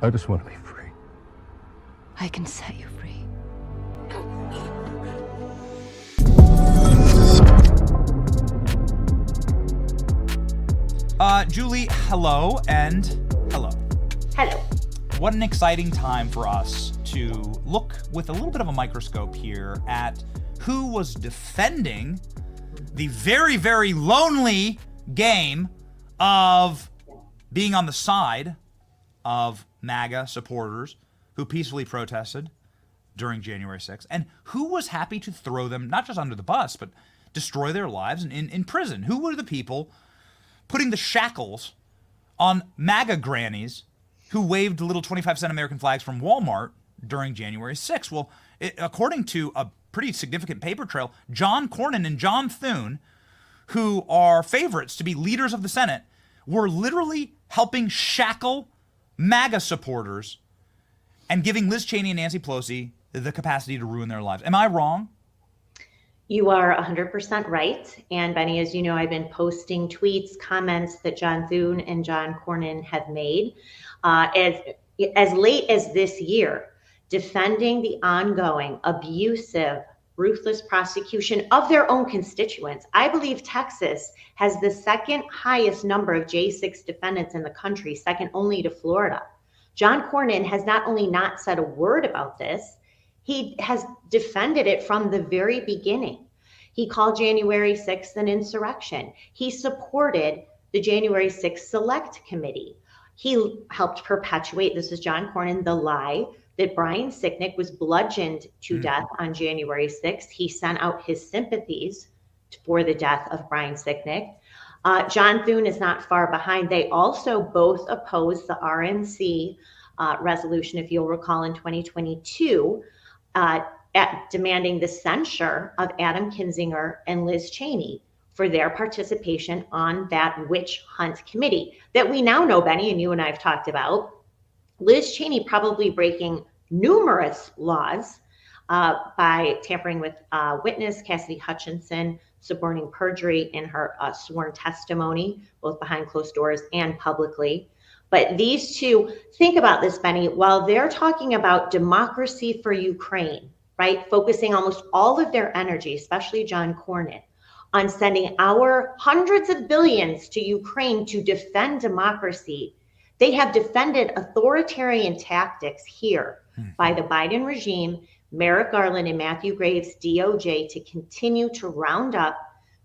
I just want to be free. I can set you free. Julie, hello and hello. Hello. What an exciting time for us to look with a little bit of a microscope here at who was defending the very, very lonely game of being on the side of MAGA supporters who peacefully protested during January 6th, and who was happy to throw them not just under the bus, but destroy their lives in prison. Who were the people putting the shackles on MAGA grannies who waved little 25-cent American flags from Walmart during January 6th? Well, according to a pretty significant paper trail, John Cornyn and John Thune, who are favorites to be leaders of the Senate, were literally helping shackle MAGA supporters and giving Liz Cheney and Nancy Pelosi the capacity to ruin their lives. Am I wrong? You are 100% right. And Benny, as you know, I've been posting tweets, comments that John Thune and John Cornyn have made as late as this year, defending the ongoing abusive, ruthless prosecution of their own constituents. I believe Texas has the second highest number of J6 defendants in the country, second only to Florida. John Cornyn has not only not said a word about this, he has defended it from the very beginning. He called January 6th an insurrection. He supported the January 6th Select Committee. He helped perpetuate, this is John Cornyn, the lie that Brian Sicknick was bludgeoned to death on January 6th. He sent out his sympathies for the death of Brian Sicknick. John Thune is not far behind. They also both opposed the RNC resolution, if you'll recall, in 2022, at demanding the censure of Adam Kinzinger and Liz Cheney for their participation on that witch hunt committee that we now know, Benny, and you and I have talked about. Liz Cheney probably breaking numerous laws by tampering with witness Cassidy Hutchinson, suborning perjury in her sworn testimony, both behind closed doors and publicly. But these two, think about this, Benny, while they're talking about democracy for Ukraine, right? Focusing almost all of their energy, especially John Cornyn, on sending our hundreds of billions to Ukraine to defend democracy. They have defended authoritarian tactics here by the Biden regime, Merrick Garland and Matthew Graves' DOJ to continue to round up,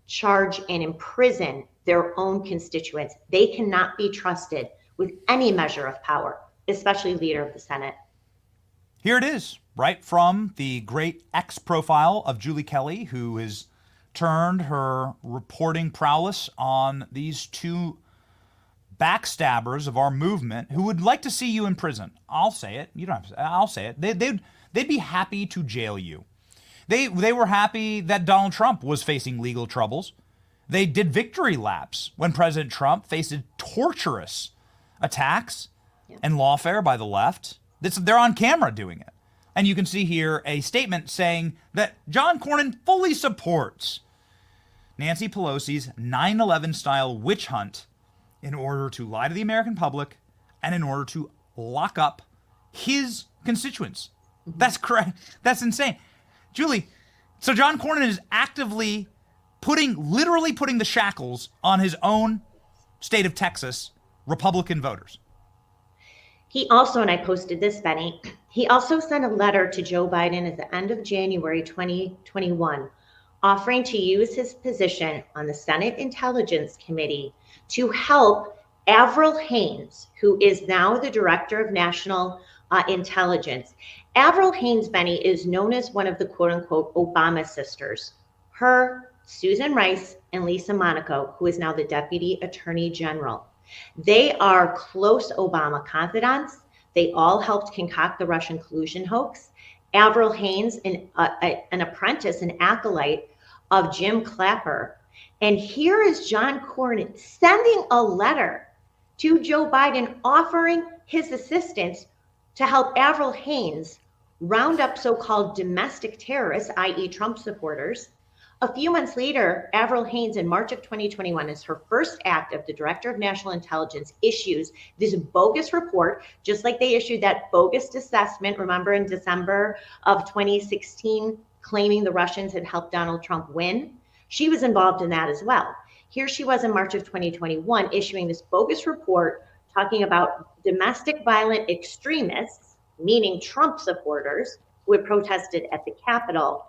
charge, and imprison their own constituents. They cannot be trusted with any measure of power, especially leader of the Senate. Here it is, right from the great X profile of Julie Kelly, who has turned her reporting prowess on these two backstabbers of our movement who would like to see you in prison. I'll say it. You don't have to. I'll say it. They'd be happy to jail you. They were happy that Donald Trump was facing legal troubles. They did victory laps when President Trump faced torturous attacks and lawfare by the left. They're on camera doing it. And you can see here a statement saying that John Cornyn fully supports Nancy Pelosi's 9/11 style witch hunt in order to lie to the American public and in order to lock up his constituents. That's correct. That's insane. Julie, so John Cornyn is actively literally putting the shackles on his own state of Texas Republican voters. He also, and I posted this, Benny, he also sent a letter to Joe Biden at the end of January 2021, offering to use his position on the Senate Intelligence Committee to help Avril Haines, who is now the Director of National Intelligence. Avril Haines, Benny, is known as one of the quote-unquote Obama sisters. Her, Susan Rice, and Lisa Monaco, who is now the Deputy Attorney General. They are close Obama confidants. They all helped concoct the Russian collusion hoax. Avril Haines, an apprentice, an acolyte of Jim Clapper. And here is John Cornyn sending a letter to Joe Biden offering his assistance to help Avril Haines round up so-called domestic terrorists, i.e. Trump supporters, A few months later, Avril Haines, in March of 2021, as her first act of the Director of National Intelligence, issues this bogus report, just like they issued that bogus assessment, remember, in December of 2016, claiming the Russians had helped Donald Trump win. She was involved in that as well. Here she was in March of 2021 issuing this bogus report talking about domestic violent extremists, meaning Trump supporters, who had protested at the Capitol,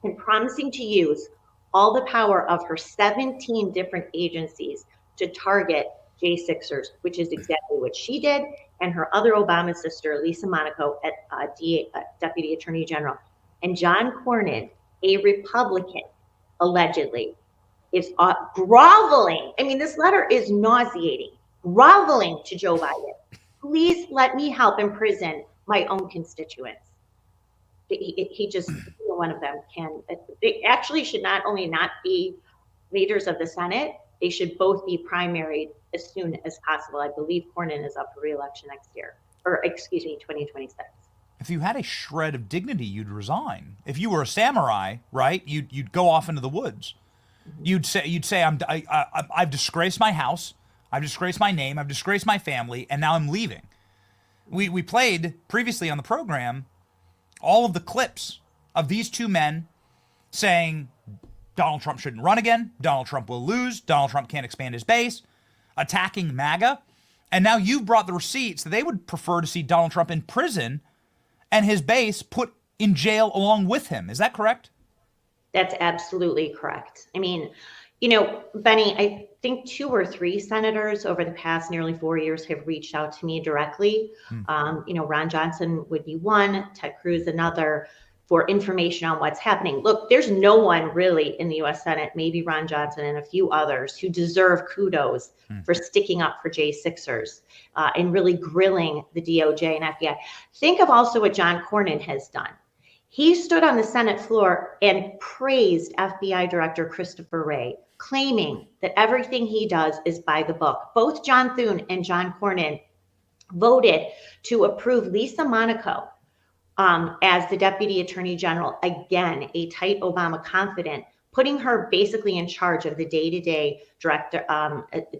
and promising to use all the power of her 17 different agencies to target J6ers, which is exactly what she did, and her other Obama sister, Lisa Monaco, at Deputy Attorney General. And John Cornyn, a Republican, allegedly, is groveling. I mean, this letter is nauseating, groveling to Joe Biden. Please let me help imprison my own constituents. He just, one of them can, they actually should not only not be leaders of the Senate, they should both be primaried as soon as possible. I believe Cornyn is up for re-election next year, or excuse me, 2026. If you had a shred of dignity, you'd resign. If you were a samurai, right, you'd go off into the woods. You'd say I've disgraced my house, I've disgraced my name, I've disgraced my family, and now I'm leaving. We played previously on the program all of the clips of these two men saying Donald Trump shouldn't run again, Donald Trump will lose, Donald Trump can't expand his base, attacking MAGA. And now you've brought the receipts that they would prefer to see Donald Trump in prison and his base put in jail along with him. Is that correct? That's absolutely correct. I mean, you know, Benny, I think 2 or 3 senators over the past nearly 4 years have reached out to me directly. You know, Ron Johnson would be one, Ted Cruz another, for information on what's happening. Look, there's no one really in the U.S. Senate, maybe Ron Johnson and a few others, who deserve kudos for sticking up for J6ers and really grilling the DOJ and FBI. Think of also what John Cornyn has done. He stood on the Senate floor and praised FBI Director Christopher Wray, claiming that everything he does is by the book. Both John Thune and John Cornyn voted to approve Lisa Monaco as the Deputy Attorney General, again, a tight Obama confidant, putting her basically in charge of the day-to-day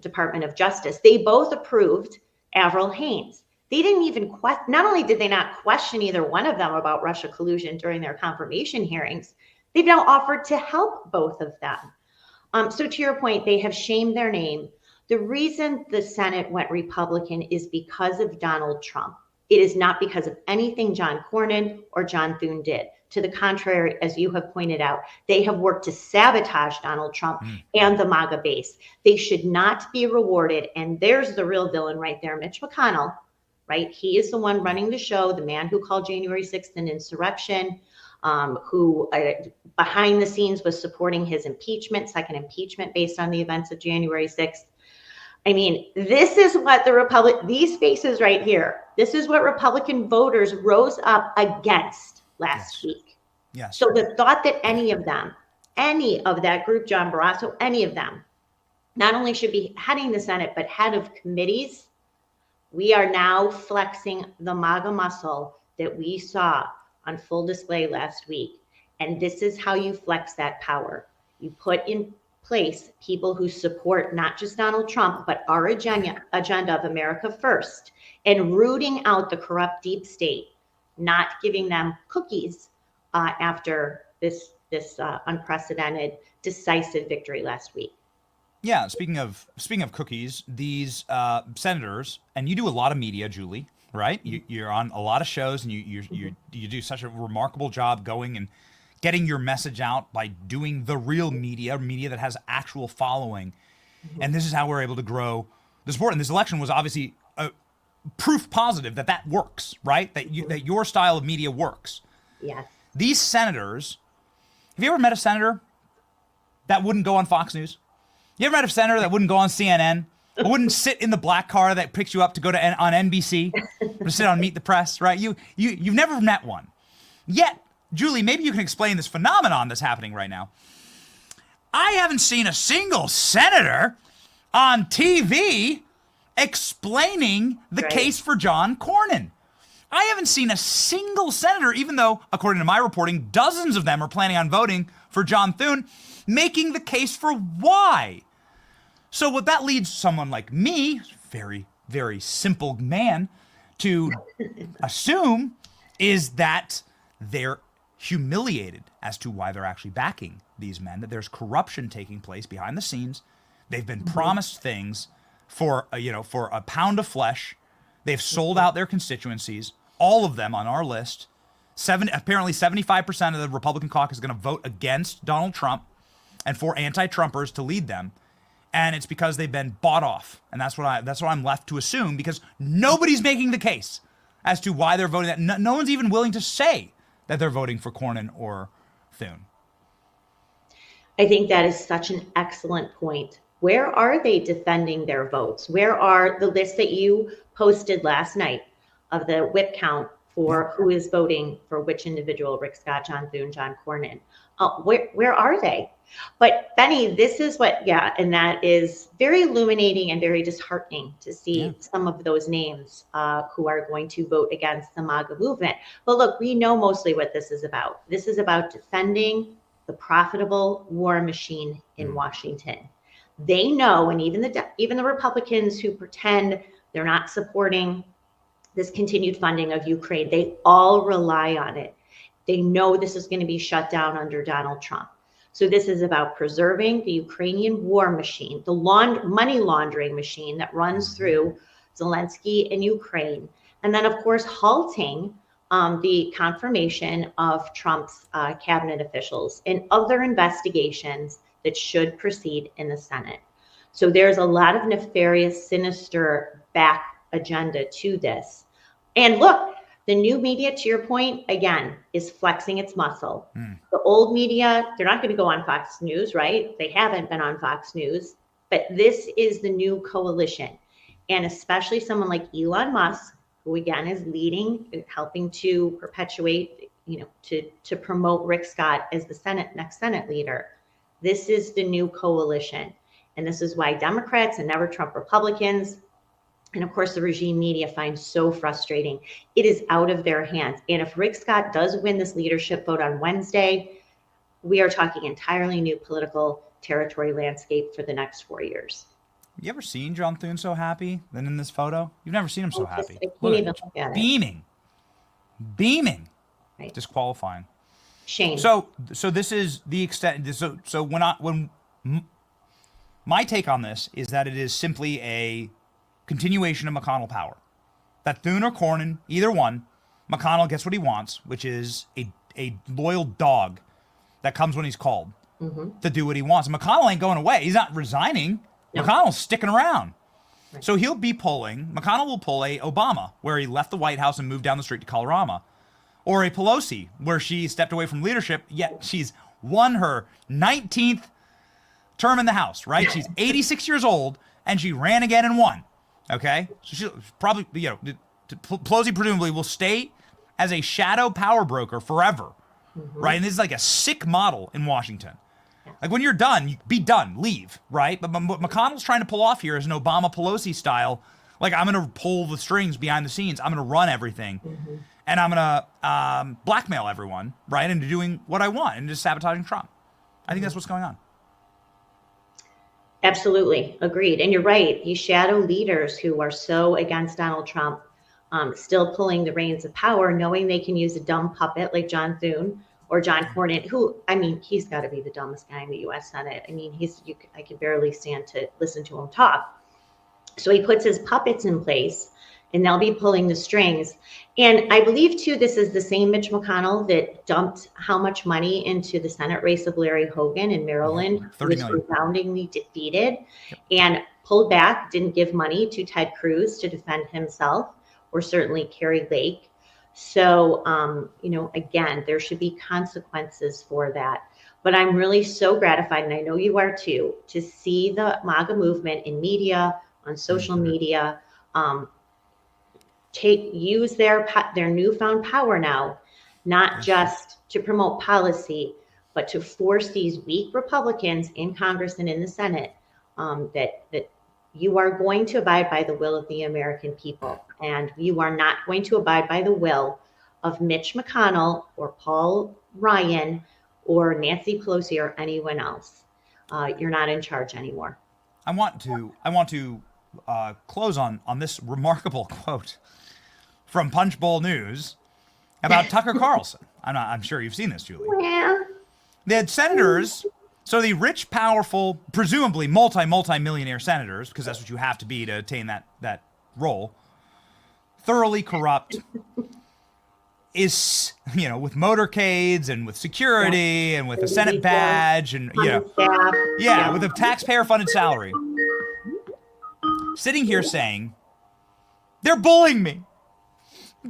Department of Justice. They both approved Avril Haines. They didn't even not only did they not question either one of them about Russia collusion during their confirmation hearings, they've now offered to help both of them. So to your point, they have shamed their name. The reason the Senate went Republican is because of Donald Trump. It is not because of anything John Cornyn or John Thune did. To the contrary, as you have pointed out, they have worked to sabotage Donald Trump and the MAGA base. They should not be rewarded. And there's the real villain right there, Mitch McConnell, right? He is the one running the show, the man who called January 6th an insurrection, who behind the scenes was supporting his impeachment, second impeachment based on the events of January 6th. I mean, this is what these faces right here, this is what Republican voters rose up against last week. Yes. So the thought that any of that group, John Barrasso, any of them, not only should be heading the Senate, but head of committees, we are now flexing the MAGA muscle that we saw on full display last week. And this is how you flex that power. You put in place people who support not just Donald Trump, but our agenda of America first, and rooting out the corrupt deep state, not giving them cookies after this unprecedented, decisive victory last week. Yeah, speaking of cookies, these senators, and you do a lot of media, Julie, right? You're on a lot of shows, and you do such a remarkable job going and getting your message out by doing the real media that has actual following. And this is how we're able to grow the support. And this election was obviously proof positive that works, right? That your style of media works. Yes. These senators, have you ever met a senator that wouldn't go on Fox News? You ever met a senator that wouldn't go on CNN? Or wouldn't sit in the black car that picks you up to go to on NBC or sit on Meet the Press, right? You've never met one. Yet, Julie, maybe you can explain this phenomenon that's happening right now. I haven't seen a single senator on TV explaining the case for John Cornyn. I haven't seen a single senator, even though, according to my reporting, dozens of them are planning on voting for John Thune, making the case for why. So what that leads someone like me, very, very simple man, to assume is that they're humiliated as to why they're actually backing these men, that there's corruption taking place behind the scenes. They've been promised things for a pound of flesh. They've sold out their constituencies, all of them on our list. Apparently 75% of the Republican caucus is going to vote against Donald Trump and for anti-Trumpers to lead them. And it's because they've been bought off. And that's what I'm left to assume, because nobody's making the case as to why they're voting that. No one's even willing to say that they're voting for Cornyn or Thune. I think that is such an excellent point. Where are they defending their votes? Where are the lists that you posted last night of the whip count for who is voting for which individual, Rick Scott, John Thune, John Cornyn? Where are they? But Benny, this is and that is very illuminating and very disheartening to see some of those names who are going to vote against the MAGA movement. But look, we know mostly what this is about. This is about defending the profitable war machine in Washington. They know, and even the Republicans who pretend they're not supporting this continued funding of Ukraine, they all rely on it. They know this is going to be shut down under Donald Trump. So this is about preserving the Ukrainian war machine, the money laundering machine that runs through Zelensky and Ukraine. And then, of course, halting the confirmation of Trump's cabinet officials and other investigations that should proceed in the Senate. So there's a lot of nefarious, sinister back agenda to this. And look, the new media, to your point, again, is flexing its muscle. The old media, they're not going to go on Fox News, right? They haven't been on Fox News, but this is the new coalition. And especially someone like Elon Musk, who again is leading, helping to perpetuate, to promote Rick Scott as the next Senate leader. This is the new coalition. And this is why Democrats and never Trump Republicans, and of course the regime media, find so frustrating. It is out of their hands. And if Rick Scott does win this leadership vote on Wednesday, we are talking entirely new political territory landscape for the next 4 years. You ever seen John Thune so happy than in this photo? You've never seen him so happy. I can't even look at it. Beaming, Right. disqualifying. Shame. So this is the extent. So when my take on this is that it is simply a continuation of McConnell power. That Thune or Cornyn, either one, McConnell gets what he wants, which is a loyal dog that comes when he's called to do what he wants. And McConnell ain't going away. He's not resigning. No. McConnell's sticking around. Right. So McConnell will pull a Obama, where he left the White House and moved down the street to Colorado, or a Pelosi, where she stepped away from leadership, yet she's won her 19th term in the House, right? She's 86 years old, and she ran again and won. Okay? So she'll probably, Pelosi presumably will stay as a shadow power broker forever, right? And this is like a sick model in Washington. Like, when you're done, you be done, leave, right? But what McConnell's trying to pull off here is an Obama-Pelosi style, like, I'm going to pull the strings behind the scenes, I'm going to run everything, and I'm going to blackmail everyone, right, into doing what I want and just sabotaging Trump. I think that's what's going on. Absolutely. Agreed. And you're right. These shadow leaders who are so against Donald Trump, still pulling the reins of power, knowing they can use a dumb puppet like John Thune or John Cornyn, who, I mean, he's got to be the dumbest guy in the U.S. Senate. I mean, I can barely stand to listen to him talk. So he puts his puppets in place, and they'll be pulling the strings. And I believe, too, this is the same Mitch McConnell that dumped how much money into the Senate race of Larry Hogan in Maryland, who was resoundingly defeated, and pulled back, didn't give money to Ted Cruz to defend himself, or certainly Carrie Lake. So, again, there should be consequences for that. But I'm really so gratified, and I know you are too, to see the MAGA movement in media, on social media, use their newfound power now, not just to promote policy, but to force these weak Republicans in Congress and in the Senate that you are going to abide by the will of the American people, and you are not going to abide by the will of Mitch McConnell or Paul Ryan or Nancy Pelosi or anyone else. You're not in charge anymore. I want to close on this remarkable quote from Punchbowl News about Tucker Carlson. I'm sure you've seen this, Julie. Yeah. They had senators, so the rich, powerful, presumably multi-millionaire senators, because that's what you have to be to attain that role, thoroughly corrupt, is, with motorcades and with security and with a Senate badge and, with a taxpayer-funded salary, sitting here saying, they're bullying me.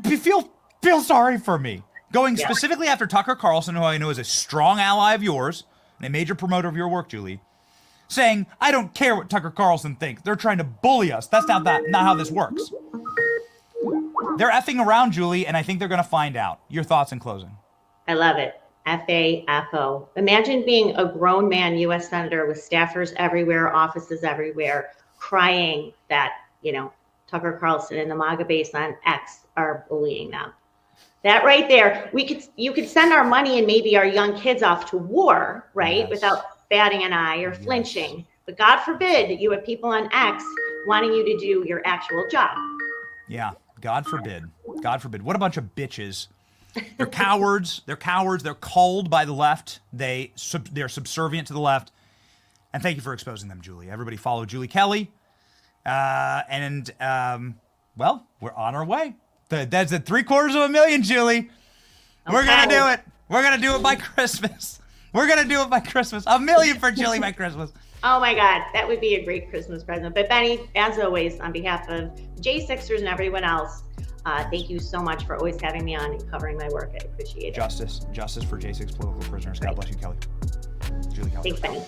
Feel sorry for me. Going specifically after Tucker Carlson, who I know is a strong ally of yours and a major promoter of your work, Julie, saying, I don't care what Tucker Carlson thinks. They're trying to bully us. That's not how this works. They're effing around, Julie, and I think they're going to find out. Your thoughts in closing. I love it. F-A-F-O. Imagine being a grown man, U.S. Senator with staffers everywhere, offices everywhere, crying that, Tucker Carlson and the MAGA base on X are bullying them. That right there, you could send our money and maybe our young kids off to war, right? Yes. Without batting an eye or flinching. But God forbid that you have people on X wanting you to do your actual job. Yeah. God forbid. God forbid. What a bunch of bitches. They're cowards. They're cowards. They're culled by the left. They're subservient to the left. And thank you for exposing them, Julie. Everybody follow Julie Kelly. We're on our way. That's at 750,000, Julie. Okay. We're going to do it. We're going to do it by Christmas. We're going to do it by Christmas. 1 million for Julie by Christmas. Oh my God, that would be a great Christmas present. But Benny, as always, on behalf of J6ers and everyone else, thank you so much for always having me on and covering my work. I appreciate it. Justice for J6 political prisoners. God bless you, Kelly. Julie Kelly. Thanks, Benny.